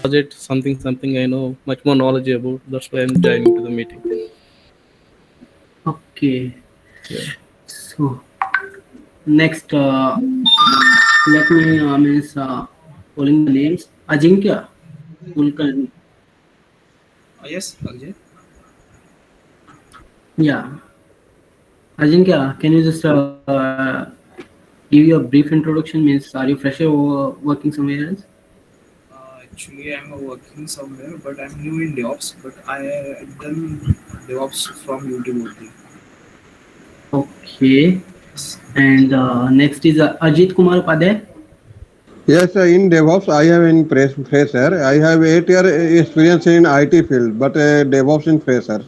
project, something I know much more knowledge about. That's why I'm joining to the meeting. Okay. Yeah. So next, let me means calling the names. Ajinkya Kulkarni. Yes, Akshay. Yeah, Ajinkya, can you just give you a brief introduction? Means, are you fresher or working somewhere else? Actually, I'm working somewhere, but I'm new in DevOps. But I done DevOps from YouTube only. Okay. And next is Ajit Kumar Upadhyay. Yes, in DevOps, I have in fresher. I have 8 year experience in IT field, but DevOps in fresher.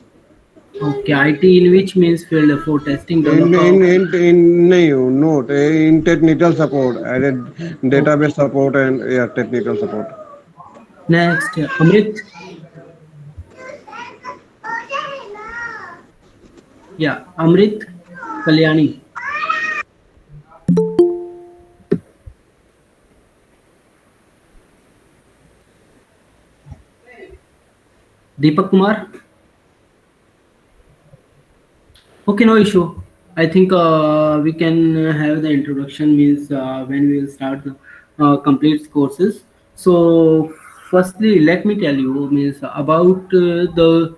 Okay, IT in which means field for testing, developer. No, in technical support, added database Okay. support and yeah, technical support. Next, Amrit. Yeah, Amrit Kalyani. Deepak Kumar. Okay, no issue. I think we can have the introduction means when we will start the complete courses. So, firstly, let me tell you means about the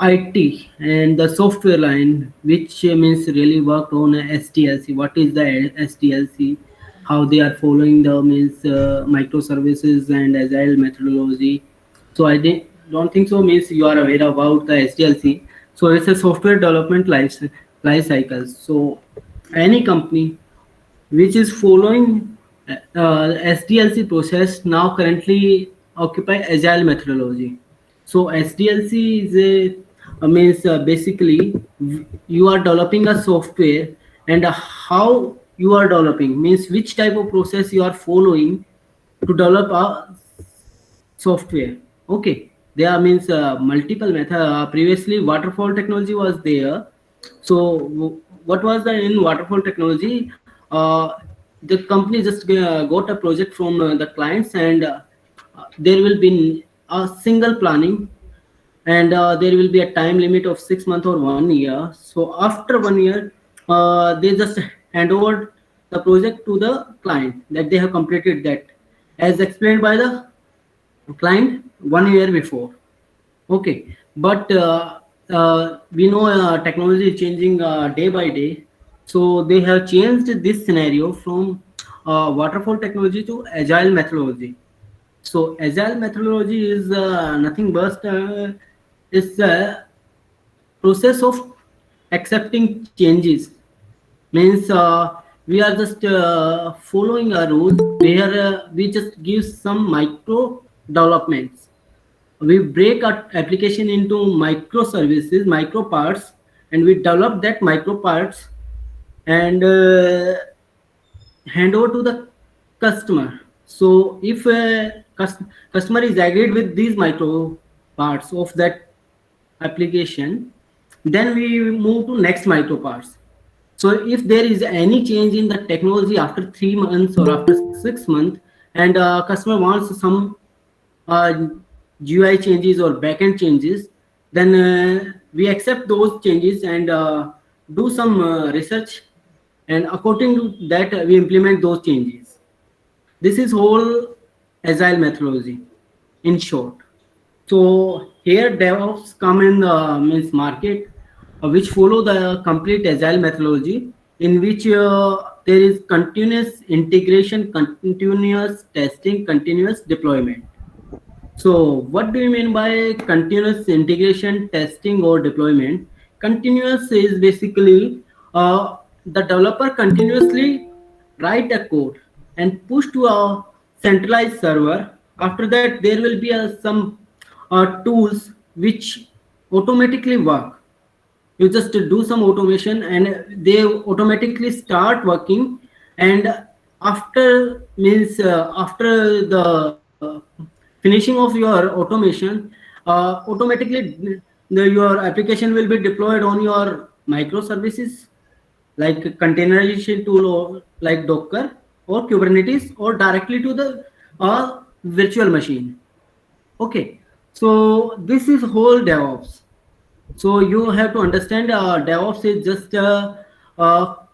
IT and the software line, which means really worked on SDLC. What is the SDLC? How they are following the means microservices and agile methodology. So don't think so. Means you are aware about the SDLC. So it's a software development life cycle. So any company which is following SDLC process now currently occupy agile methodology. So SDLC is means basically you are developing a software and how you are developing means which type of process you are following to develop a software. Okay, there means multiple method. Previously, waterfall technology was there. So, what was the in waterfall technology? The company just got a project from the clients, and there will be a single planning, and there will be a time limit of 6 months or 1 year. So, after 1 year, they just hand over the project to the client that they have completed that, as explained by the client 1 year before. Okay, but we know technology is changing day by day, so they have changed this scenario from waterfall technology to agile methodology. So agile methodology is nothing but is a process of accepting changes. Means we are just following a rule where we just give some micro developments. We break our application into microservices, micro parts, and we develop that micro parts and hand over to the customer. So if customer is agreed with these micro parts of that application, then we move to next micro parts. So if there is any change in the technology after 3 months or after 6 months, and customer wants some uh, GUI changes or backend changes, then we accept those changes and do some research, and according to that, we implement those changes. This is whole agile methodology, in short. So here DevOps come in the means market, which follow the complete agile methodology, in which there is continuous integration, continuous testing, continuous deployment. So, what do you mean by continuous integration, testing, or deployment? Continuous is basically the developer continuously write a code and push to a centralized server. After that, there will be some tools which automatically work. You just do some automation and they automatically start working, and after means after the finishing of your automation, automatically your application will be deployed on your microservices like containerization tool or like Docker or Kubernetes, or directly to the virtual machine. Okay, so this is whole DevOps. So you have to understand DevOps is just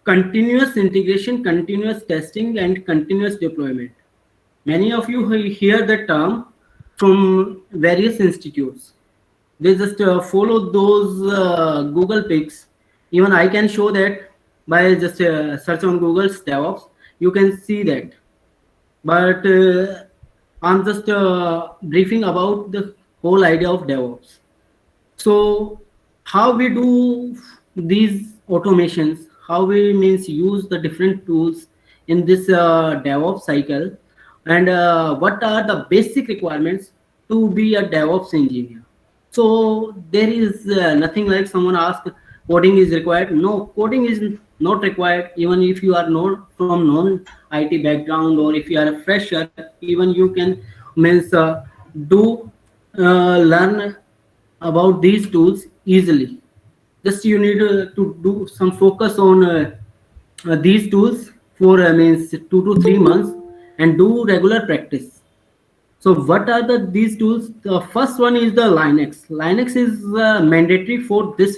continuous integration, continuous testing, and continuous deployment. Many of you hear the term from various institutes. They just follow those Google picks. Even I can show that by just search on Google's DevOps. You can see that. But I'm just briefing about the whole idea of DevOps. So how we do these automations, how we means use the different tools in this DevOps cycle, and what are the basic requirements to be a DevOps engineer. So there is nothing like someone asked coding is required. No, coding is not required. Even if you are not from non-IT background, or if you are a fresher, even you can means do learn about these tools easily. Just you need to do some focus on these tools for means 2 to 3 months and do regular practice. So what are these tools? The first one is the Linux. Linux is mandatory for this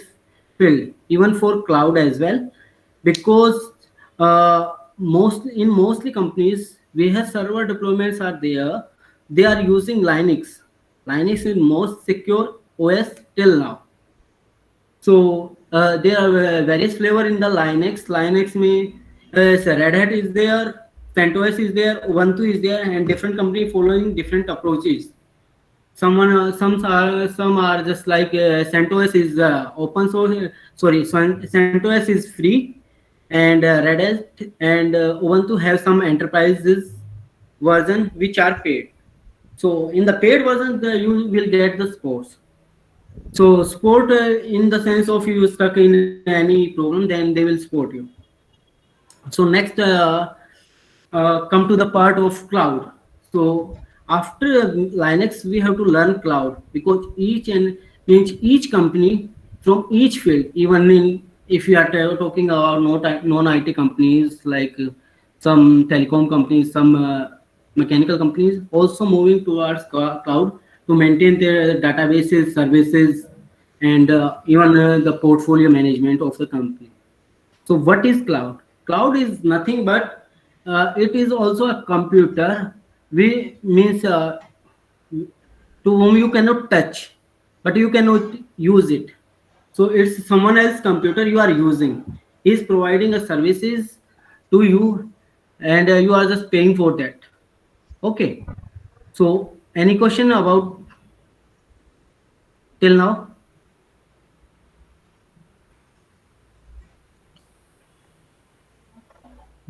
field, even for cloud as well, because mostly companies we have server deployments are there. They are using Linux. Linux is most secure OS till now. So there are various flavor in the Linux. Linux may so Red Hat is there, CentOS is there, Ubuntu is there, and different company following different approaches. Some are just like CentOS is open source. Sorry, CentOS is free, and Red Hat and Ubuntu have some enterprises version which are paid. So in the paid version, you will get the scores. So support in the sense of you stuck in any problem, then they will support you. So next, come to the part of cloud. So after Linux, we have to learn cloud, because each and means each company from each field, even in if you are talking about non-IT companies like some telecom companies, some mechanical companies, also moving towards cloud to maintain their databases, services, and even the portfolio management of the company. So what is cloud? Cloud is nothing but it is also a computer. We means to whom you cannot touch, but you cannot use it. So it's someone else's computer you are using. He is providing a services to you, and you are just paying for that. Okay. So any question about till now?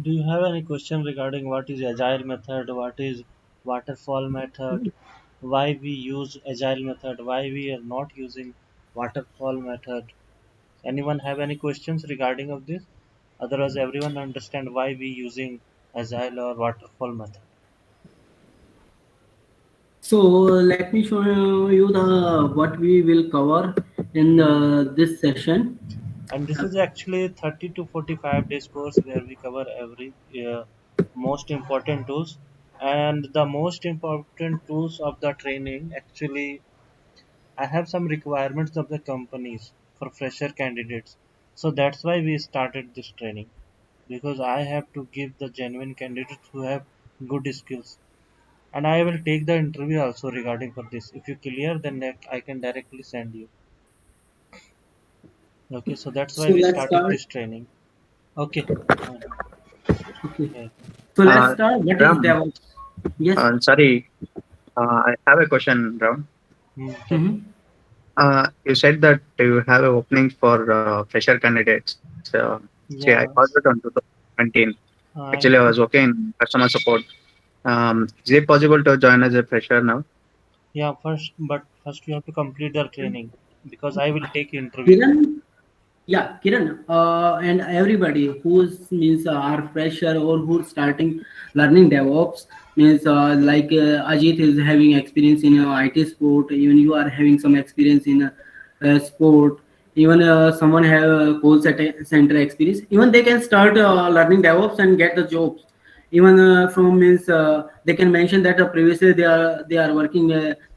Do you have any question regarding what is agile method, what is waterfall method, why we use agile method, why we are not using waterfall method? Anyone have any questions regarding of this? Otherwise, everyone understand why we using agile or waterfall method. So let me show you the what we will cover in this session. And this is actually 30 to 45 days course where we cover every most important tools. And the most important tools of the training, actually I have some requirements of the companies for fresher candidates. So that's why we started this training, because I have to give the genuine candidates who have good skills. And I will take the interview also regarding for this. If you clear, then I can directly send you. Okay, so that's why So we let's started start. this training. Okay. Uh, Okay. yeah. So let's Uh, start. What is Ram, DevOps? Yes. sorry, I have a question, Ram. Tell me. Hmm. You said that you have an opening for fresher candidates. See, I got it on Yes. 2017. Actually, I And was working in customer support. Is it possible to join as a fresher now? yeah, first you have to complete the training, because I will take interview. Kiran, yeah, Kiran, and everybody who's means are fresher or who's starting learning DevOps means like Ajit is having experience in IT sport. Even you are having some experience in sport. Even someone have a center experience. Even they can start learning DevOps and get the jobs Even from means they can mention that previously they are working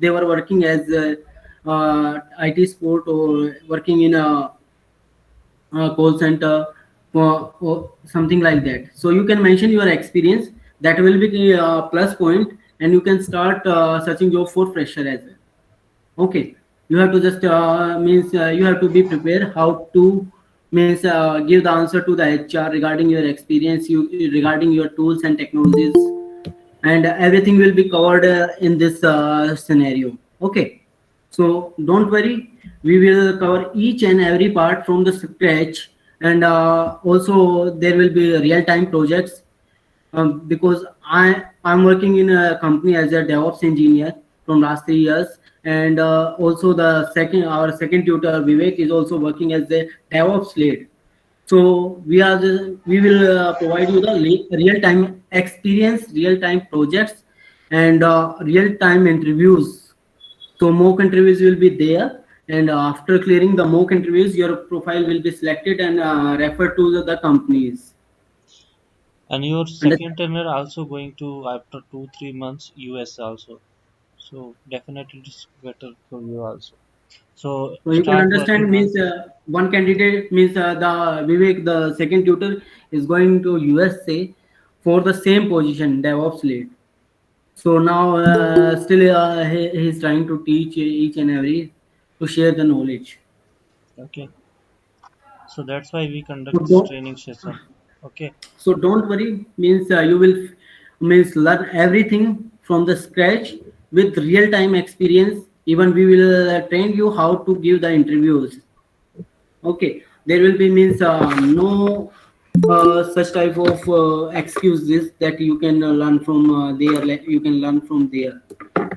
they were working as IT support or working in a call center or something like that. So you can mention your experience. That will be a plus point, and you can start searching job for fresher as well. Okay, you have to just means you have to be prepared how to means give the answer to the HR regarding your experience, you regarding your tools and technologies, and everything will be covered in this scenario. Okay, so don't worry, we will cover each and every part from the scratch, and also there will be real time projects because I'm working in a company as a DevOps engineer from last 3 years, and also the second our second tutor Vivek is also working as a DevOps lead. So we will provide you the real time experience, real time projects, and real time interviews. So mock interviews will be there, and after clearing the mock interviews, your profile will be selected and referred to the companies. And your And second tenure also going to after 2 3 months US also. So definitely it's better for you also. So so you can start understand working on. means one candidate means the Vivek, the second tutor, is going to USA for the same position, DevOps lead. So now still he's trying to teach each and every to share the knowledge. Okay. So that's why we So conduct this don't, training session. Okay. so don't worry means you will means learn everything from the scratch with real time experience. Even we will train you how to give the interviews. Okay, there will be means no such type of excuses that you can learn from there, like you can learn from there.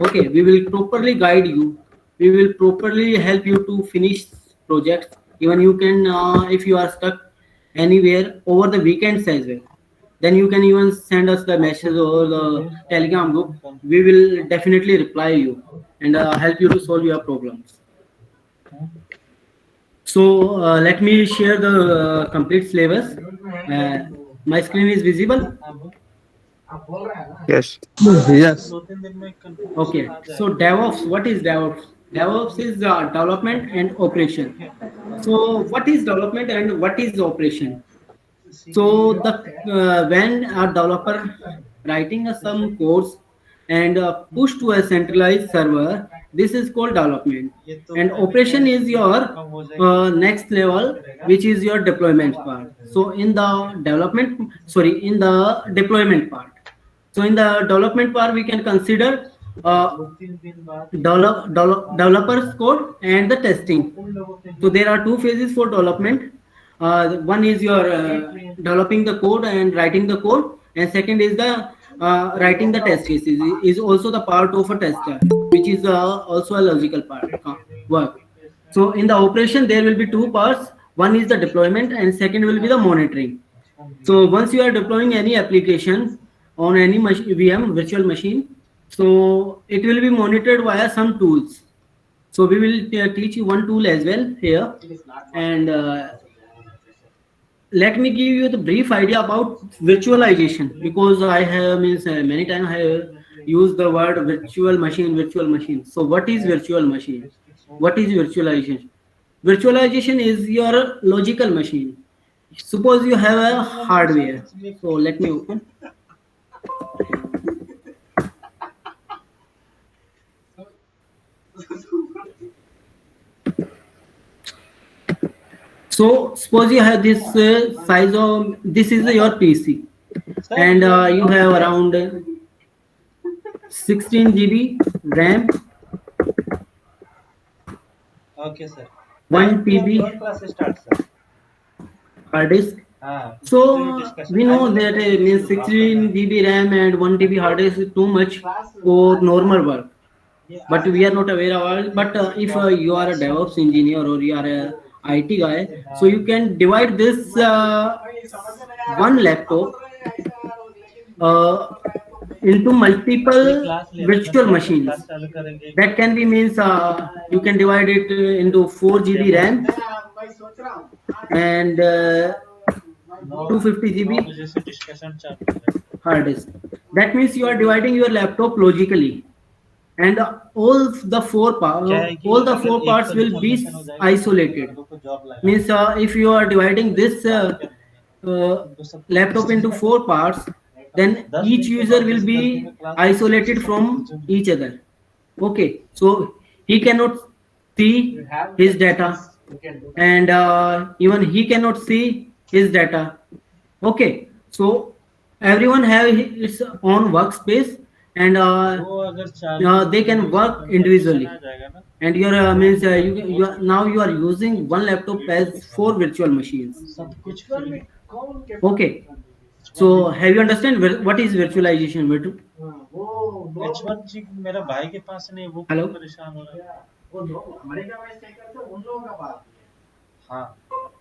Okay, we will properly guide you, we will properly help you to finish projects. Even you can if you are stuck anywhere over the weekends as well, then you can even send us the message or the telegram group. We will definitely reply you and help you to solve your problems. So let me share the complete syllabus. Uh, my screen is visible. Yes. Yes. 2 3 दिन में confirmation Okay. आ So जाएगा. DevOps, what is DevOps? DevOps is development and operation. Okay. So what is development and what is operation? CE. So the when a developer writing some codes and push to a centralized server, this is called development. ये तो And पहले operation cash is ये your confirm हो जाएगी next तब level, करेगा which is your वो deployment आपको part. दे So देगा. in the development, sorry, in the deployment part. So in the development part, we can consider uh, 2 3 दिन बाद ये बात developers करेगा. code and the तो testing. उन लोगों के So लिए there are two phases for development. One is your एक minute developing the code and writing the code, and second is the writing the test cases. Is also the part of a tester, which is also a logical part work. So in the operation, there will be two parts. One is the deployment, and second will be the monitoring. So once you are deploying any application on any VM virtual machine, so it will be monitored via some tools. So we will teach you one tool as well here, and let me give you the brief idea about virtualization, because I have means many times I have used the word virtual machine, virtual machine. So what is virtual machine? What is virtualization? Virtualization is your logical machine. Suppose you have a hardware. So let me open. So suppose you have this size of this is your PC, and you have around 16 GB RAM, okay sir. 1 TB your class start sir. hard disk. हाँ, So continue discussion. we I know will that explain means you after that. 16 GB RAM and 1 TB hard disk is too much for normal work. ये But आज we are not aware of it. But if you are a DevOps engineer or you are a IT guy, so you can divide this one laptop uh, into ये multiple class ले रहे virtual हैं. जब class machines. चालू करेंगे That can be means you can divide it into 4 GB demo RAM and 9 250 9 GB बजे से discussion चालू करेंगे. hard disk. That means you are dividing your laptop logically, and क्या है कि all the अगर four एक parts का will be रिजॉल्यूशन हो जाएगा ना तो isolated. लड़कों को जॉब लगा Means if you are dividing this बात कर लेंगे उनको सब कुछ laptop into four parts, then 10 each दिन के user बाद will जैसे 10 दिन का be क्लास है उससे isolated सब कुछ from resume each other. Okay, so he cannot see his data, and even he cannot see his data. Okay, so everyone have its own workspace, and वो अगर चालू they can उसमें work permission आ individually. जाएगा ना And your means you are, now you are using one laptop freedom as four virtual machines. सब कुछ free Okay, H1 so have you understand what is virtualization? H1 जी मेरा भाई के पास नहीं वो क्यों Hello. परेशान हो रहा है हाँ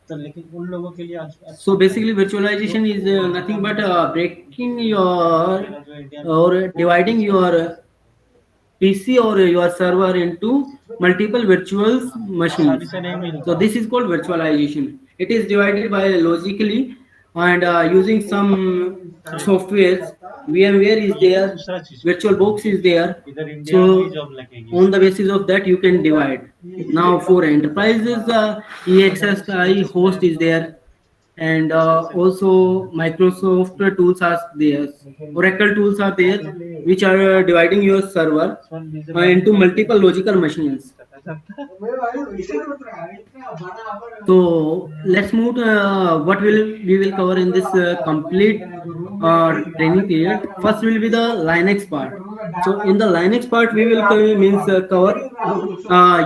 तो लेकिन उन लोगों के लिए अच्छा So नहीं है basically, जो virtualization is nothing but breaking your मेरा जो इंडियन है or वो dividing उसका your PC or your server into multiple virtual आसानी machines. से नहीं So मिलता this is called virtualization. It is divided by logically and using some softwares. VMware is ये there, दूसरा चीज VirtualBox is there. इधर इंडिया में ही So जॉब लगेगी on the basis of that, you can divide. Now for enterprises, EXSI host is there, and also Microsoft tools are there. Oracle tools are there, which are dividing your server into multiple logical machines. So let's move. What will we will cover in this complete training period? First will be the Linux part. So in the Linux part, we will cover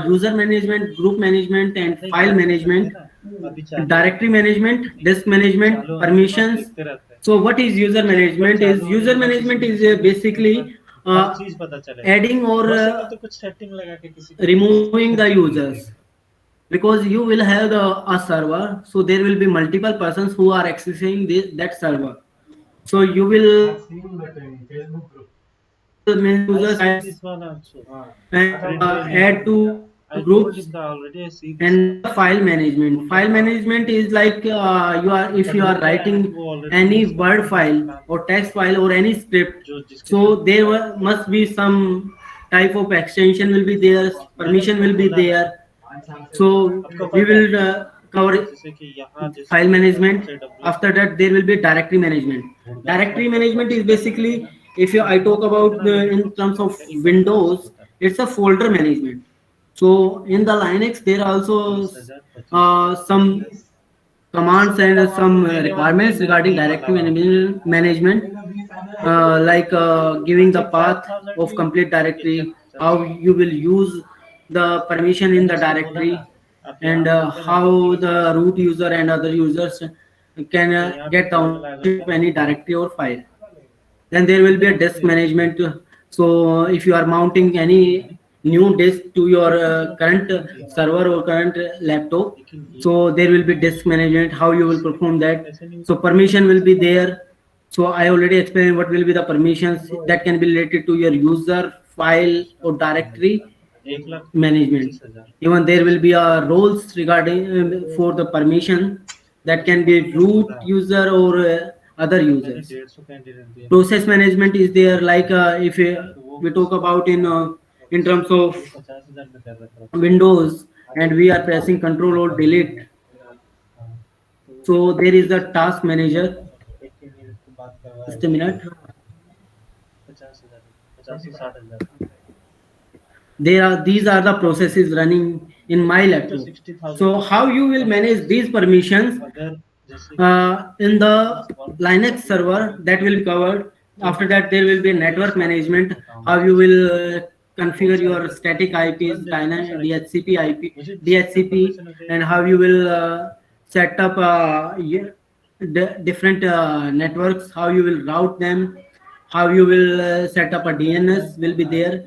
user management, group management, and नहीं file करते करते management, ना अभी चालू directory management, disk management, चालू होने के बाद permissions. देखते रहते हैं So what is user जब एक बार management? Is चालू होने user के बाद management जिसमें is जिसमें एक बार basically हर uh, चीज पता चलेगा adding or बसेंगे तो कुछ सेटिंग लगा के किसी को removing the users, because you will have a server, so there will be multiple persons who are accessing that server. So you will means I user see sites this one also and Virtualization add to I told groups. him that already I see this And the file management. File management is like you are if but you वो are क्या है writing वो already any उसका word फंडा से file काम or करता है text file or any script. जो जिसके So साथ there must be some type of extension will be there, मैंने permission उसको will be बोला ना there. So आपको we पता है will cover जैसे कि यहाँ जैसे file management. से W After that, there will be directory management. Directory management is basically if I talk about in terms of Windows, it's a folder management. So in the Linux, there are also 20,000 25,000 some commands and some मेरे वाले में requirements regarding नहीं वाला directory management, like giving the path 5,000 of भी complete ठीक है चल directory, चल how you will use the permission in मैंने the उसको बोला ना directory, आप यहाँ and बोलते ना how virtual the root user and other users can तो यहाँ पे get the क्या ownership बोला of अगर any directory or file. Then there will be a disk management. So if you are mounting any new disk to your current server or current laptop, लेकिन ये so there will be disk management, how you will इसमें perform that. ऐसे नहीं So होता permission will be there. So I already explained what will be the permissions that can be related to your user, file or directory 1,25,000 management. Even there will be a roles regarding for the permission that can be उनको root बोला user or other मैंने users. 150 candidate दिए Process management is there, like if तो वो we talk about in terms of वो 50,000 में कर रखा था Windows, and we are pressing Control or Delete. हाँ तो वो So there is a fix task manager. एक कैंडिडेट को बात करवाया Just a minute. 50,000 50 से 60,000 There are these are the processes running in my तो laptop. 60,000 So how you will manage these permissions अगर जैसे कि in the Linux server, that will be covered. After that, there will be network management. How you will configure your static IPs, dynamic DHCP IP, DHCP, and how you will set up different networks. How you will route them. How you will set up a DNS will be there.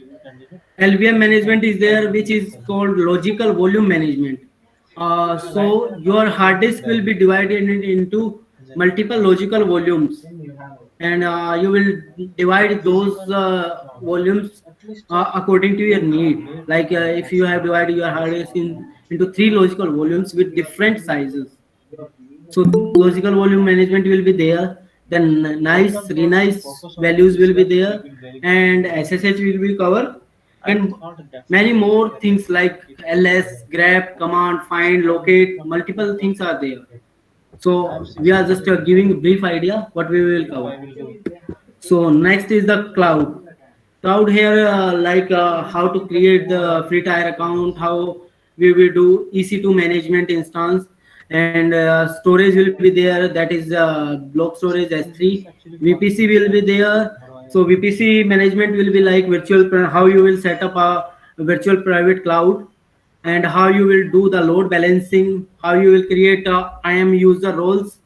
LVM management is there, which is called logical volume management. So your hard disk will be divided into multiple logical volumes, and you will divide those volumes according to your need. Like if you have divided your hard disk into three logical volumes with different sizes, so logical volume management will be there. then nice Focus on renice focus on values these will be steps there, will be very good. and SSH will be covered, I and thought that's many why more there things like ls, grep, command, find, from locate, from the two multiple things are there. I have So we are just 65 giving a brief idea what we will now cover. I will go. So next is the cloud. Cloud here, like how to create the free tier account, how we will do EC2 management instance, and storage will be there. That is block storage Is this S3. actually VPC costing me will be time? there. Or I So am VPC management will be like how you will set up a virtual private cloud, and how you will do the load balancing, how you will create IAM user roles,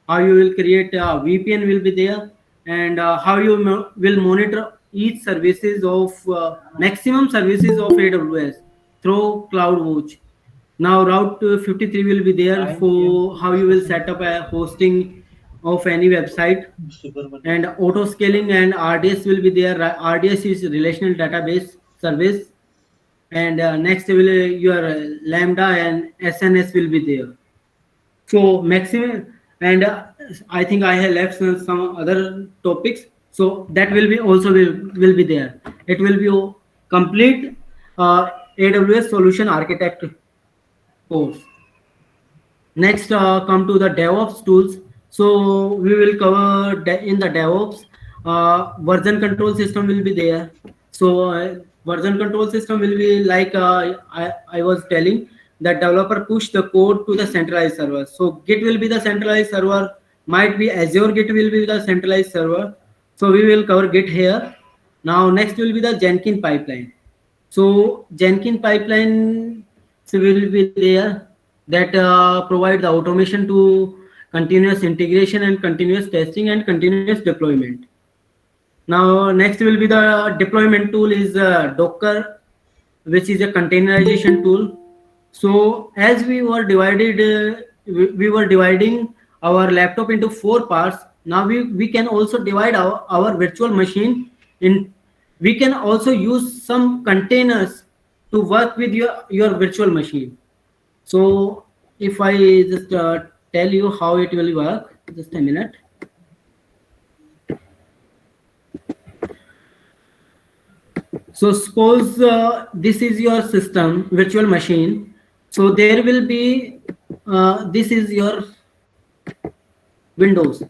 how you will create a VPN will be there, and how you will monitor each services of maximum services of AWS through CloudWatch. Now Route 53 will be there I am for PMP how you will discussion set up a hosting of any website, Subramanian. and auto scaling and RDS will be there. RDS is relational database service, and next will your Lambda and SNS will be there. So maximum, and I think I have left some other topics. So that will be also will be there. It will be a complete AWS solution architect course. Next, come to the DevOps tools. So we will cover in the DevOps version control system will be there. So version control system will be like I was telling that developer push the code to the centralized server. So Git will be the centralized server. Might be Azure Git will be the centralized server. So we will cover Git here. Now next will be the Jenkins pipeline. So Jenkins pipeline will be there that provide the automation to continuous integration and continuous testing and continuous deployment. Now next will be the deployment tool is Docker, which is a containerization tool. So as we were divided, we were dividing our laptop into four parts. Now we can also divide our virtual machine in. We can also use some containers to work with your virtual machine. So if I just tell you how it will work, just a minute. So suppose this is your system, virtual machine. So there will be, this is your Windows.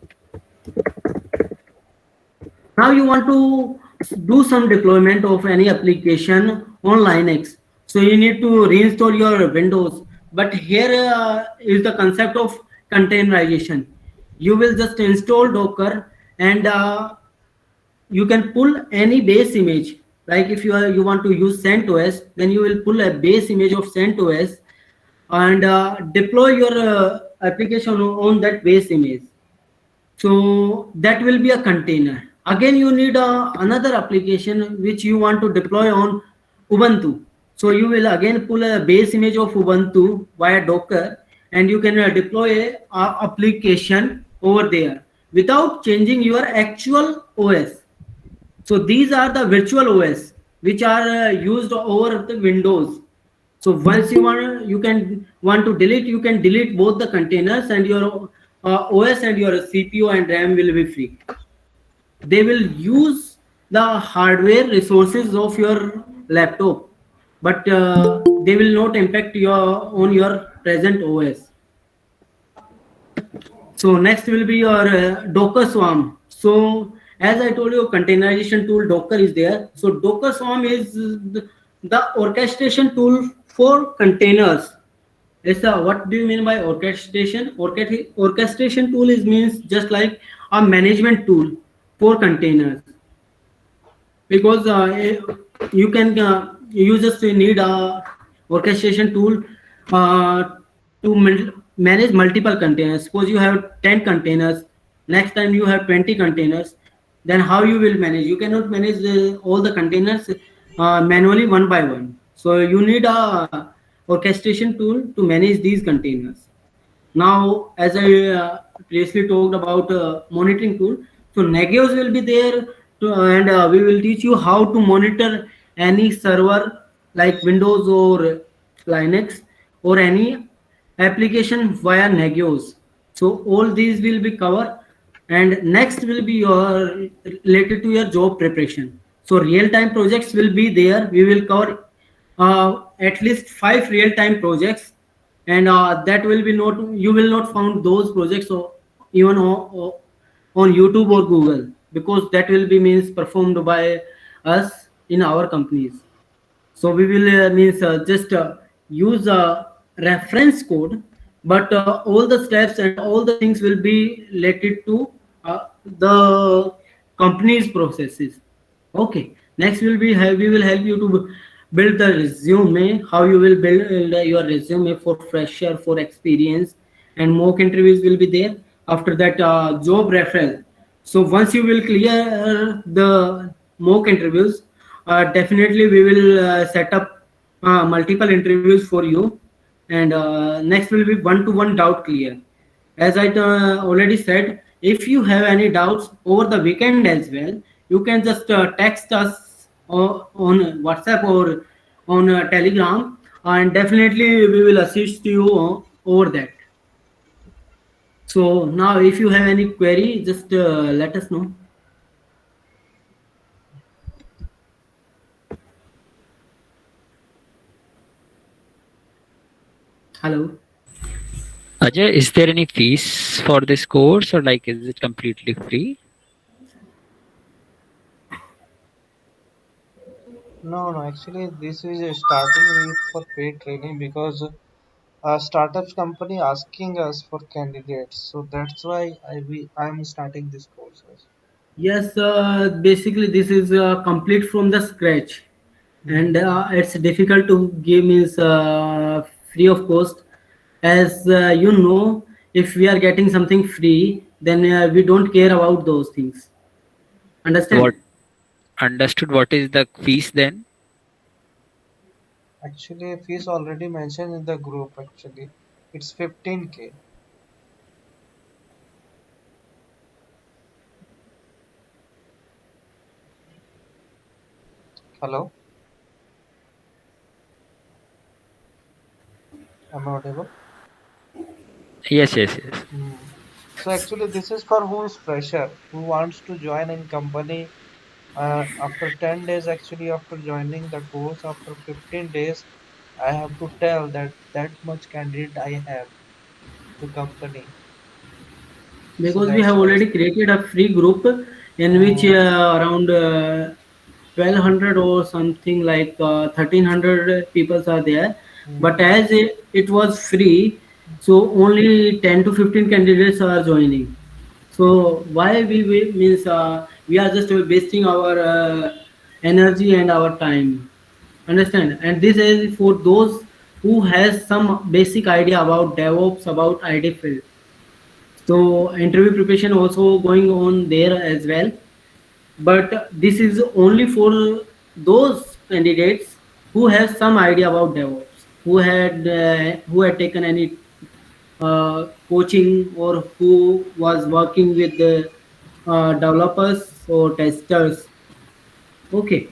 Now you want to do some deployment of any application on Linux. So you need to reinstall your Windows. But here is the concept of containerization. You will just install Docker, and you can pull any base image. Like if you want to use CentOS, then you will pull a base image of CentOS and deploy your application on that base image. So that will be a container. Again, you need another application which you want to deploy on Ubuntu. So you will again pull a base image of Ubuntu via Docker, and you can deploy a application over there without changing your actual OS. So these are the virtual OS which are used over the Windows. So once you can want to delete, you can delete both the containers, and your OS and your CPU and RAM will be free. They will use the hardware resources of your laptop, but they will not impact your present OS. So next will be your Docker Swarm. So as I told you, containerization tool Docker is there. So Docker Swarm is the orchestration tool for containers. It's what do you mean by orchestration? Orchestration tool is means just like a management tool for containers, because you can you just need a orchestration tool to manage multiple containers. Suppose you have 10 containers, next time you have 20 containers, then how you will manage? You cannot manage all the containers manually one by one. So you need a orchestration tool to manage these containers. Now, as I previously talked about monitoring tool, so Nagios will be there, and we will teach you how to monitor any server like Windows or Linux or any application via Nagios. So all these will be covered. And next will be your related to your job preparation. So real time projects will be there. We will cover at least 5 real time projects, and that will be not, you will not found those projects or even on YouTube or Google, because that will be means performed by us in our companies. So we will means just use a reference code, but all the steps and all the things will be related to the company's processes. Okay. Next will be we will help you to build the resume. How you will build your resume for fresher, for experience, and mock interviews will be there. After that, job referral. So once you will clear the mock interviews, definitely we will set up multiple interviews for you. And next will be one-to-one doubt clear. As I already said, if you have any doubts over the weekend as well, you can just text us on WhatsApp or on Telegram, and definitely we will assist you over that. So now, if you have any query, just let us know. Hello. Ajay, is there any fees for this course or like is it completely free? No, no, actually, this is a starting with for paid training because a startups company asking us for candidates. So that's why I'm starting this course. Yes, basically this is complete from the scratch, and Mm. it's difficult to give means free of cost. As you know, if we are getting something free, then we don't care about those things. What Understand? understood? What is the fees then? Actually, fees already mentioned in the group. Actually, it's 15K. Hello, am I audible? Yes, yes, yes. Mm. So actually, this is for who is fresher, who wants to join in company. After 10 days, actually, after joining the course, after 15 days, I have to tell that much candidate I have to company. So Because we that's have why. already created a free group in which Mm, around 1200 or something like 1300 people are there. But mm. as it was free, so only 10 to 15 candidates are joining. So why we means we are just wasting our energy and our time. Understand? And this is for those who has some basic idea about DevOps, about ID field. So interview preparation also going on there as well, but this is only for those candidates who have some idea about DevOps, who had taken any coaching, or who was working with the developers or testers. Okay.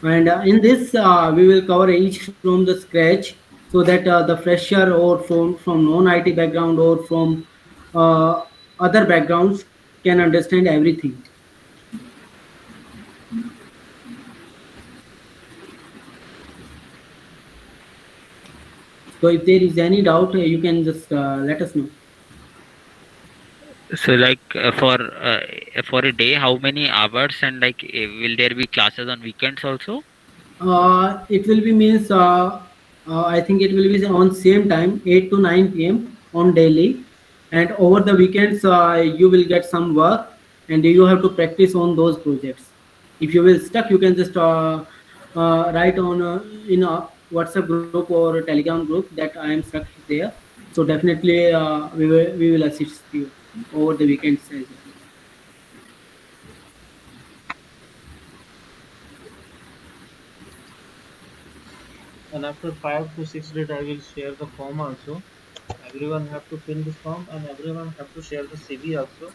And in this, we will cover each from the scratch, so that the fresher or from non-IT background or from uh, other backgrounds can understand everything. So if there is any doubt, you can just let us know. So like for a day, how many hours and like will there be classes on weekends also? It will be means I think it will be on same time 8 to 9 p.m. on daily, and over the weekends you will get some work, and you have to practice on those projects. If you will stuck, you can just write on in a WhatsApp group or Telegram group that I am stuck there. So definitely we will assist you over the weekends as well. And after 5 to 6 days, I will share the form also. Everyone have to fill this form and everyone have to share the CV also.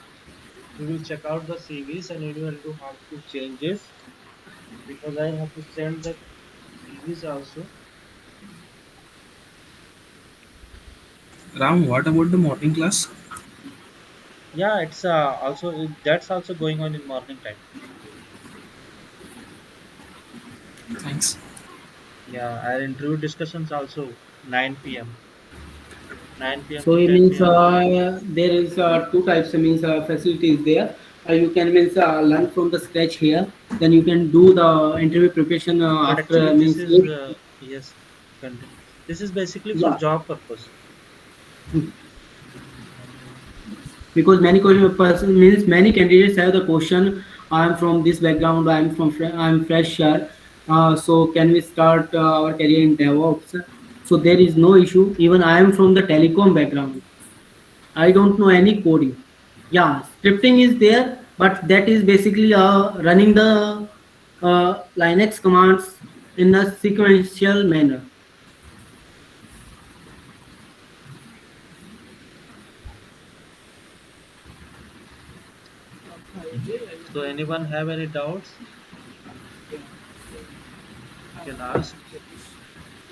We will check out the CVs and we will do harmful changes because I have to send the CVs also. Ram, what about the morning class? Yeah, it's that's also going on in morning time. Thanks. Yeah, our interview discussions also 9 p.m. 9 p.m. So to it 10 means p.m. there is two types. Means facilities there. You can means learn from the scratch here. Then you can do the interview preparation But after actually, this means is 8. yes, continue. This is basically for Yeah, job purpose. because many question person means many candidates have the question. I'm from this background. I'm fresher. So can we start our career in DevOps? So there is no issue. Even I am from the telecom background. I don't know any coding. Yeah, scripting is there, but that is basically running the Linux commands in a sequential manner. So, anyone have any doubts? Yeah. So, You hi, can hi, ask. Satish.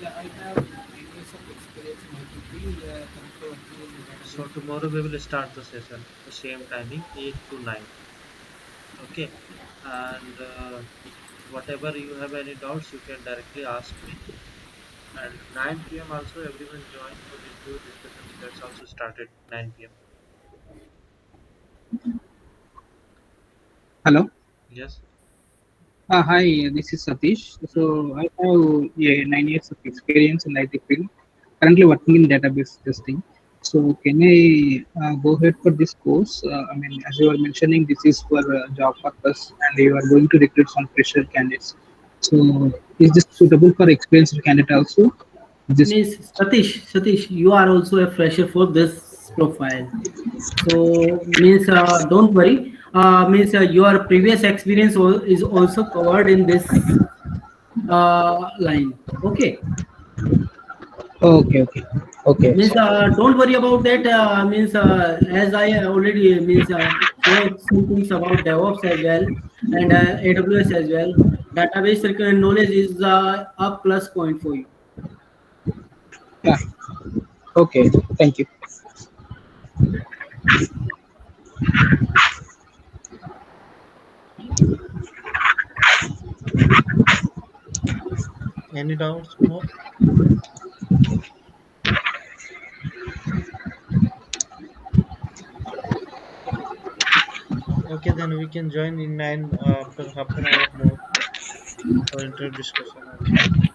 Yeah, I have 9 years of experience in IT field, currently working in the So, database tomorrow we will start the session, the same timing, 8 to 9. Okay, and whatever you have any doubts, you can directly ask me. And 9 p.m. also everyone join for interview discussions. That's also started 9 p.m. Hello. Yes. Hi, this is Satish. So I have 9 years of experience in IT field. Currently working in database testing. So can I go ahead for this course? I mean, as you were mentioning, this is for job purpose, and you are going to recruit some fresher candidates. So is this suitable for experienced candidate also? This Means Satish, you are also a fresher for this profile. So means don't worry. Means your previous experience is also covered in this line. Okay. okay, okay, okay. Means don't worry about that. Means as I already means shared some things about DevOps as well and AWS as well. Database knowledge is a plus point for you. Yeah, okay. Thank you. Any doubts more? Okay, then we can join in 9 after half an hour more for interview discussion and continue.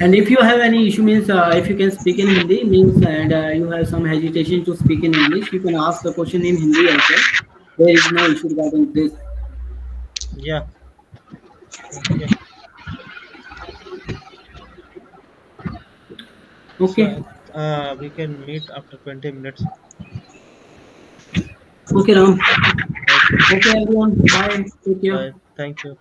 And if you have any issue, means if you can speak in Hindi, means and you have some hesitation to speak in English, you can ask the question in Hindi as well. There is no issue regarding this. Yeah. Okay. Okay. So we can meet after 20 minutes. Okay, Ram. Okay. Okay, everyone. Bye. Take care. Bye. Thank you.